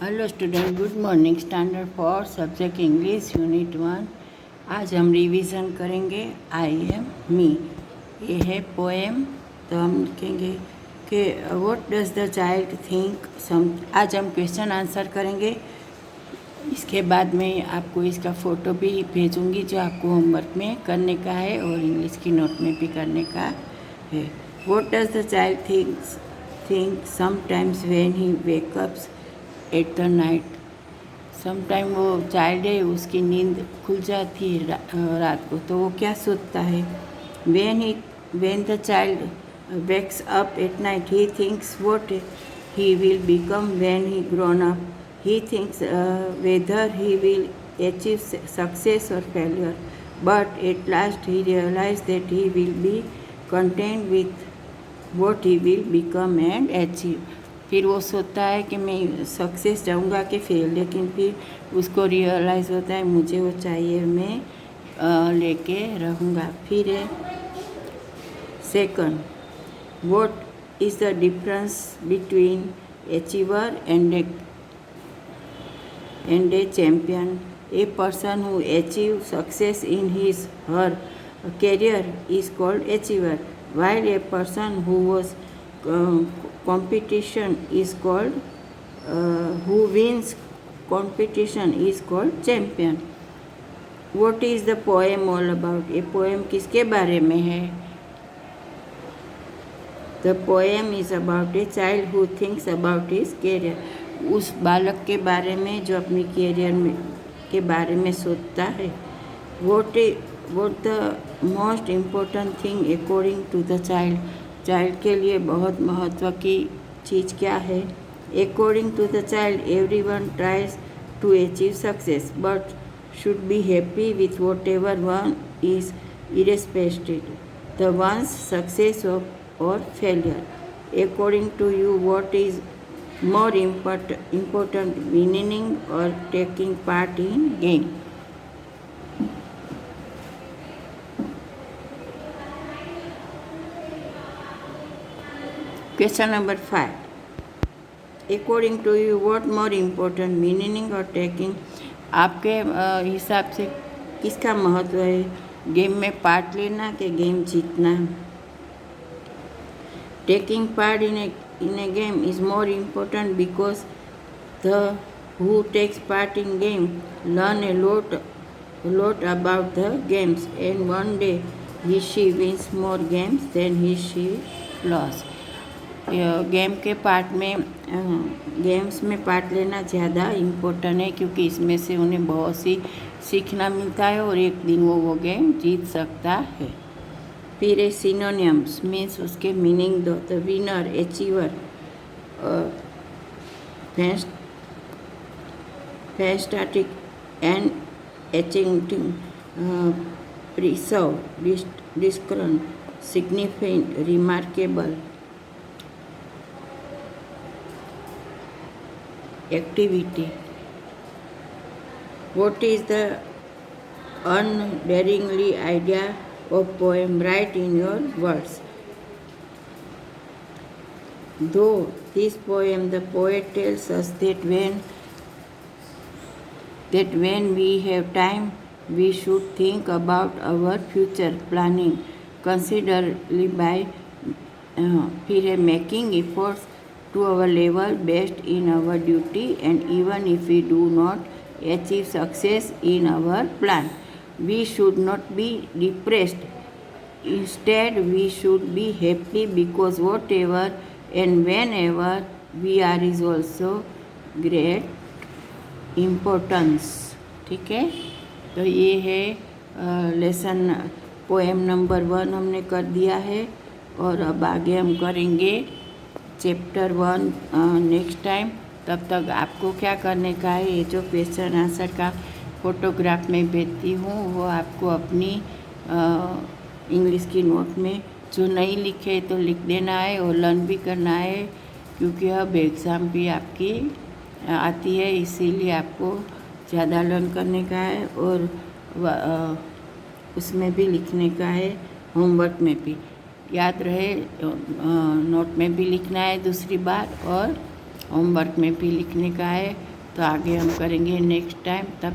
Hello student, good morning. Standard 4 subject English unit 1। आज हम revision करेंगे आई एम मी। ये है पोएम। तो हम लिखेंगे कि what does the child think some. आज हम क्वेश्चन आंसर करेंगे। इसके बाद में आपको इसका फ़ोटो भी भेजूंगी जो आपको होमवर्क में करने का है और इंग्लिश की नोट में भी करने का है। What does the child think sometimes when he wake ups at the night. Sometime वो चाइल्ड है, उसकी नींद खुल जाती है रात को, तो वो क्या सोचता है। when the child wakes up at night, he thinks what he will become when he grown up. He thinks whether he will achieve success or failure, but at last he realizes that he will be content with what he will become and achieve. फिर वो सोचता है कि मैं success जाऊंगा कि fail, लेकिन फिर उसको रियलाइज़ होता है मुझे वो चाहिए, मैं लेके रहूँगा। फिर है second, what is the difference between achiever and a champion. A person who achieve success in his her career is called achiever, while a person who was competition is called who wins competition is called champion. What is the poem all about? ये poem किसके बारे में है? The poem is about a child who thinks about his career. उस बालक के बारे में जो अपनी कैरियर में के बारे में सोचता है। What the most important thing according to the child. Child के लिए बहुत महत्व की चीज़ क्या है? According to the child, everyone tries to achieve success, but should be happy with whatever one is, irrespective the one's success or failure. According to you, what is more important, winning or taking part in game? Question number 5. According to you, what more important, winning or taking? आपके हिसाब से किसका महत्व है, game में part लेना कि game जीतना? Taking part in a game is more important because the who takes part in game learn a lot about the games, and one day she wins more games than she lost. Game के part में games में part लेना ज़्यादा important है, क्योंकि इसमें से उन्हें बहुत सी सीखना मिलता है और एक दिन वो गेम जीत सकता है। फिर है सिनोनिम्स, मीन्स उसके मीनिंग दो। The winner, achiever, fantastic and achieving, preserve, discern, significant, remarkable, activity. What is the undaringly idea of poem? Write in your words. Though this poem, the poet tells us that when we have time, we should think about our future, planning considerably by making efforts to our level best in our duty, and even if we do not achieve success in our plan, we should not be depressed. Instead, we should be happy because whatever and whenever we are is also great importance. ठीक है, तो ये है lesson poem number 1 हमने कर दिया है, और अब आगे हम करेंगे चैप्टर 1 नेक्स्ट टाइम। तब तक आपको क्या करने का है, ये जो क्वेश्चन आंसर का फ़ोटोग्राफ में भेजती हूँ वो आपको अपनी इंग्लिश की नोट में जो नहीं लिखे तो लिख देना है और लर्न भी करना है, क्योंकि अब एग्ज़ाम भी आपकी आती है, इसीलिए आपको ज़्यादा लर्न करने का है और उसमें भी लिखने का है, होमवर्क में भी याद रहे। नोट में भी लिखना है दूसरी बार और होमवर्क में भी लिखने का है। तो आगे हम करेंगे नेक्स्ट टाइम। तब